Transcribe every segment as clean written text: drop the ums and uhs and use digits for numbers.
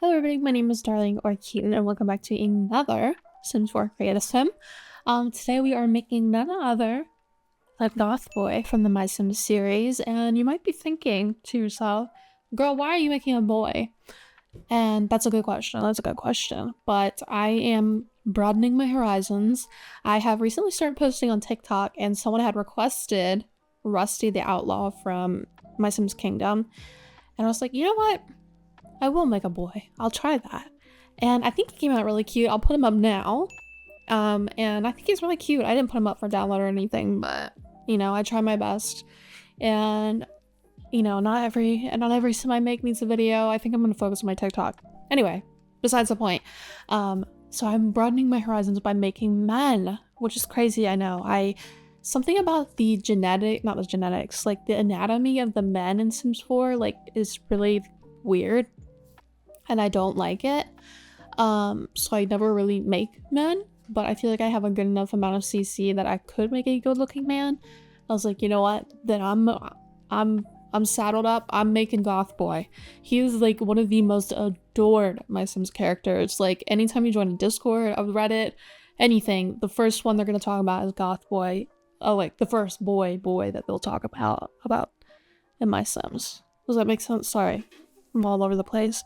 Hello everybody, my name is Darling or Keaton and welcome back to another Sims 4 Create a Sim. Today we are making none other than Goth Boy from the mysims series, and you might be thinking to yourself, girl, why are you making a boy? And that's a good question, but I am broadening my horizons. I have recently started posting on TikTok and someone had requested Rusty the Outlaw from My Sims Kingdom, and I was like, you know what? I will make a boy. I'll try that. And I think he came out really cute. I'll put him up now. And I think he's really cute. I didn't put him up for download or anything, but you know, I try my best. And you know, not every sim I make needs a video. I think I'm gonna focus on my TikTok. Anyway, besides the point. So I'm broadening my horizons by making men, which is crazy, I know. Something about not the genetics, like the anatomy of the men in Sims 4, like, is really weird. And I don't like it. So I never really make men, but I feel like I have a good enough amount of CC that I could make a good looking man. I was like, you know what? Then I'm saddled up. I'm making Goth Boy. He is like one of the most adored My Sims characters. Like anytime you join a Discord, a Reddit, anything, the first one they're gonna talk about is Goth Boy. Oh, like the first boy that they'll talk about in My Sims. Does that make sense? Sorry, I'm all over the place.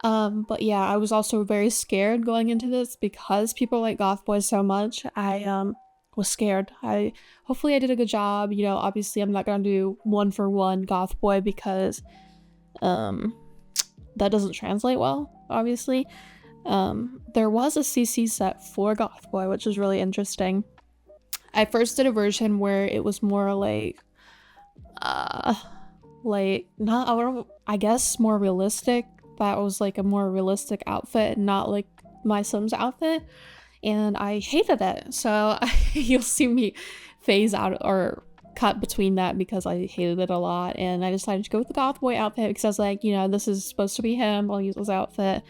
But yeah, I was also very scared going into this because people like Goth Boy so much. I was scared. Hopefully I did a good job. You know, obviously I'm not gonna do 1-for-1 Goth Boy because that doesn't translate well, obviously. There was a CC set for Goth Boy, which is really interesting. I first did a version where it was more like I guess more realistic. That was like a more realistic outfit, not like My Sims outfit, and I hated it. So you'll see me phase out or cut between that because I hated it a lot, and I decided to go with the Goth Boy outfit because I was like, you know, this is supposed to be him, I'll use this outfit.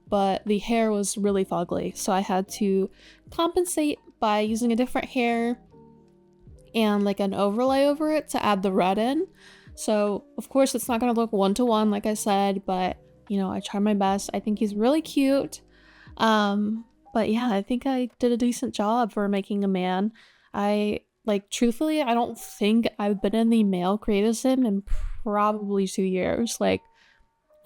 But the hair was really fugly, so I had to compensate by using a different hair and like an overlay over it to add the red in. So of course it's not gonna look 1-to-1 like I said, but you know, I tried my best. I think he's really cute. But yeah, I think I did a decent job for making a man. Truthfully, I don't think I've been in the male creative sim in probably 2 years. Like,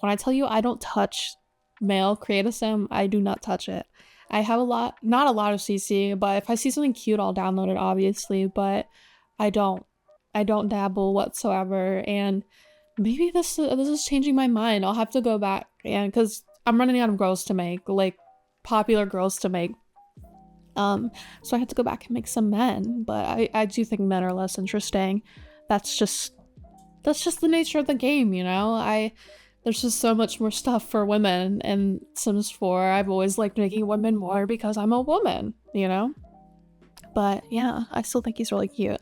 when I tell you I don't touch male creative sim, I do not touch it. I have not a lot of CC, but if I see something cute, I'll download it, obviously, but I don't dabble whatsoever, and maybe this is changing my mind. I'll have to go back, and because I'm running out of girls to make, like popular girls to make. So I have to go back and make some men, but I do think men are less interesting. That's just the nature of the game, you know? There's just so much more stuff for women in Sims 4. I've always liked making women more because I'm a woman, you know? But yeah, I still think he's really cute.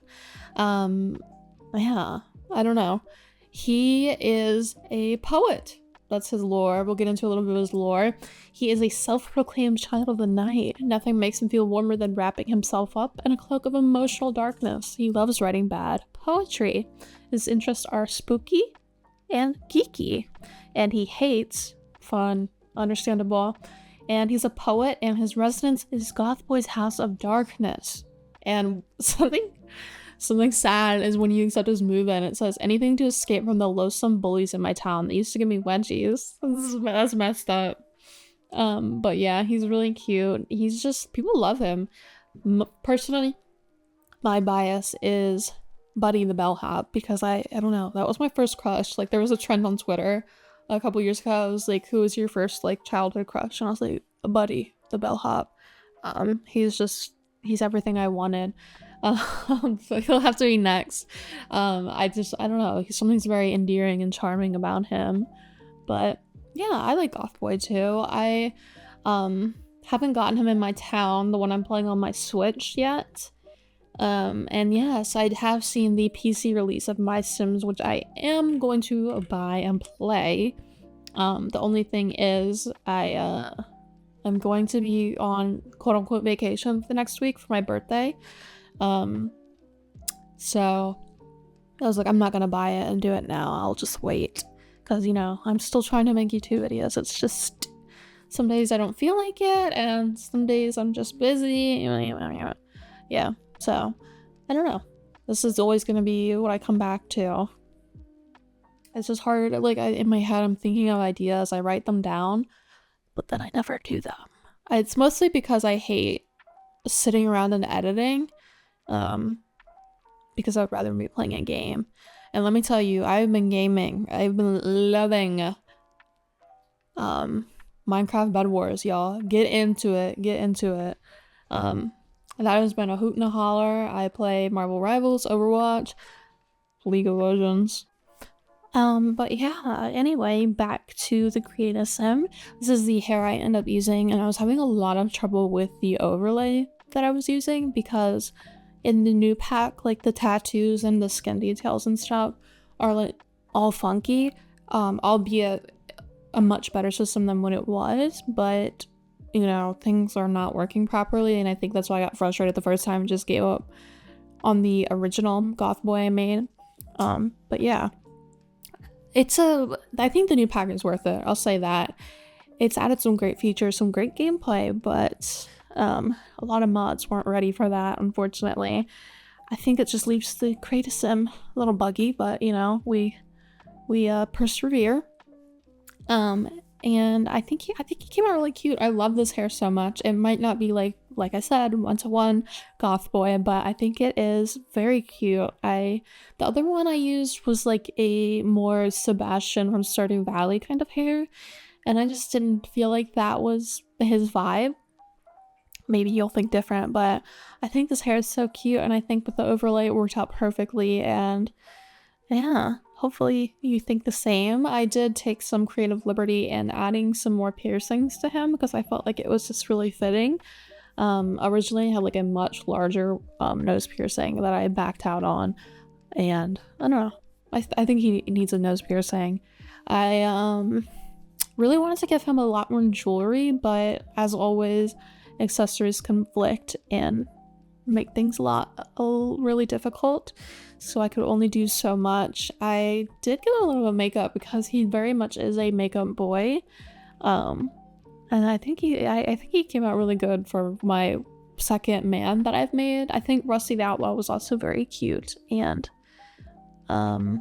Yeah, I don't know. He is a poet. That's his lore. We'll get into a little bit of his lore. He is a self-proclaimed child of the night. Nothing makes him feel warmer than wrapping himself up in a cloak of emotional darkness. He loves writing bad poetry. His interests are spooky and geeky. And he hates fun, understandable. And he's a poet, and his residence is Goth Boy's House of Darkness. And something sad is when you accept his move-in, it says, anything to escape from the loathsome bullies in my town. They used to give me wedgies. That's messed up. But yeah, he's really cute. He's just, people love him. Personally, my bias is Buddy the Bellhop, because I don't know, that was my first crush. Like, there was a trend on Twitter a couple years ago. I was like, who was your first like childhood crush? And I was like, Buddy the Bellhop. He's everything I wanted. So he'll have to be next. I don't know, something's very endearing and charming about him. But yeah, I like Goth Boy too. I haven't gotten him in my town, the one I'm playing on my Switch, yet. And yes, I have seen the PC release of My Sims, which I am going to buy and play. The only thing is I'm going to be on quote-unquote vacation the next week for my birthday. So I was like, I'm not gonna buy it and do it now. I'll just wait. because, you know, I'm still trying to make YouTube videos. It's just some days I don't feel like it, and some days I'm just busy. Yeah, so I don't know. This is always going to be what I come back to. It's just hard. Like, in my head, I'm thinking of ideas. I write them down, but then I never do them. It's mostly because I hate sitting around and editing, because I'd rather be playing a game. And let me tell you, I've been gaming. I've been loving Minecraft Bed Wars, y'all. Get into it. Get into it. That has been a hoot and a holler. I play Marvel Rivals, Overwatch, League of Legends. But yeah, anyway, back to the Create Sim. This is the hair I end up using, and I was having a lot of trouble with the overlay that I was using because in the new pack, like the tattoos and the skin details and stuff are like all funky, albeit a much better system than what it was, but you know, things are not working properly, and I think that's why I got frustrated the first time and just gave up on the original goth boy I made. But yeah, I think the new pack is worth it. I'll say that. It's added some great features, some great gameplay, but a lot of mods weren't ready for that, unfortunately. I think it just leaves the Create Sim a little buggy, but you know, we persevere. And I think he came out really cute. I love this hair so much. It might not be like I said, 1-to-1 goth boy, but I think it is very cute. The other one I used was like a more Sebastian from Stardew Valley kind of hair, and I just didn't feel like that was his vibe. Maybe you'll think different, but I think this hair is so cute, and I think with the overlay it worked out perfectly, and yeah, hopefully you think the same. I did take some creative liberty in adding some more piercings to him because I felt like it was just really fitting. Originally I had like a much larger nose piercing that I backed out on, and I don't know, I think he needs a nose piercing. I really wanted to give him a lot more jewelry, but as always, accessories conflict and make things really difficult, so I could only do so much. I did get a little bit of makeup because he very much is a makeup boy, and I think he came out really good for my second man that I've made. I think Rusty the Outlaw was also very cute, and the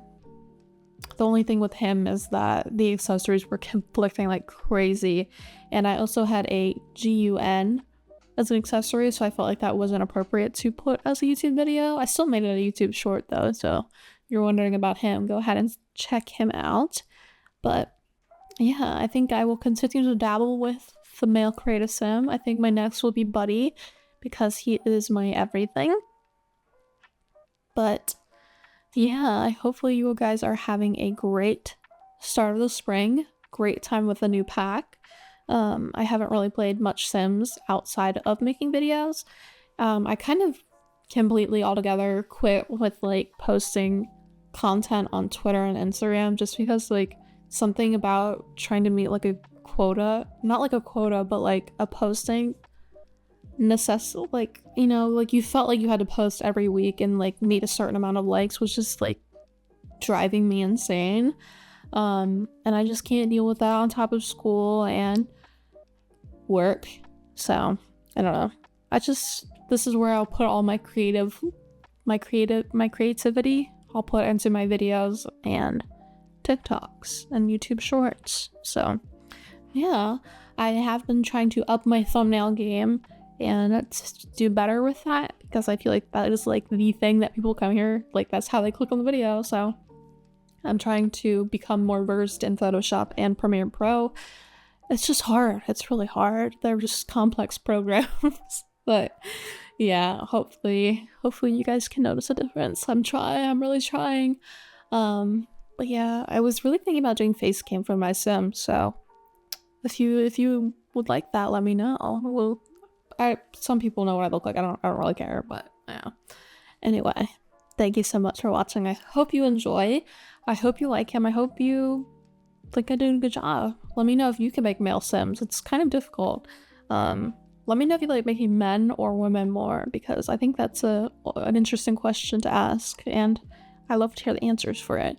only thing with him is that the accessories were conflicting like crazy, and I also had a GUN as an accessory, so I felt like that wasn't appropriate to put as a YouTube video. I still made it a YouTube short though, so if you're wondering about him, go ahead and check him out. But yeah, I think I will continue to dabble with the male Create Sim. I think my next will be Buddy because he is my everything. But yeah, hopefully you guys are having a great start of the spring, great time with the new pack. I haven't really played much Sims outside of making videos. I kind of completely altogether quit with like posting content on Twitter and Instagram just because like something about trying to meet like a quota, not like a quota, but like a posting necessity, like, you know, like you felt like you had to post every week and like meet a certain amount of likes was just like driving me insane. And I just can't deal with that on top of school and work. So I don't know. This is where I'll put all my creativity I'll put into my videos and TikToks and YouTube shorts. So yeah, I have been trying to up my thumbnail game and do better with that because I feel like that is like the thing that people come here, like that's how they click on the video. So I'm trying to become more versed in Photoshop and Premiere Pro. It's just hard. It's really hard. They're just complex programs. But yeah, hopefully you guys can notice a difference. I'm really trying. But yeah, I was really thinking about doing face cam for my sim, so if you would like that, let me know. Some people know what I look like. I don't really care, but yeah. Anyway, thank you so much for watching. I hope you enjoy. I hope you like him. I hope you think I did a good job. Let me know if you can make male sims. It's kind of difficult. Let me know if you like making men or women more, because I think that's an interesting question to ask, and I love to hear the answers for it.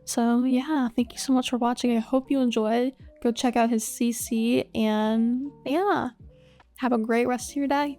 So yeah, thank you so much for watching. I hope you enjoyed. Go check out his CC, and yeah, have a great rest of your day.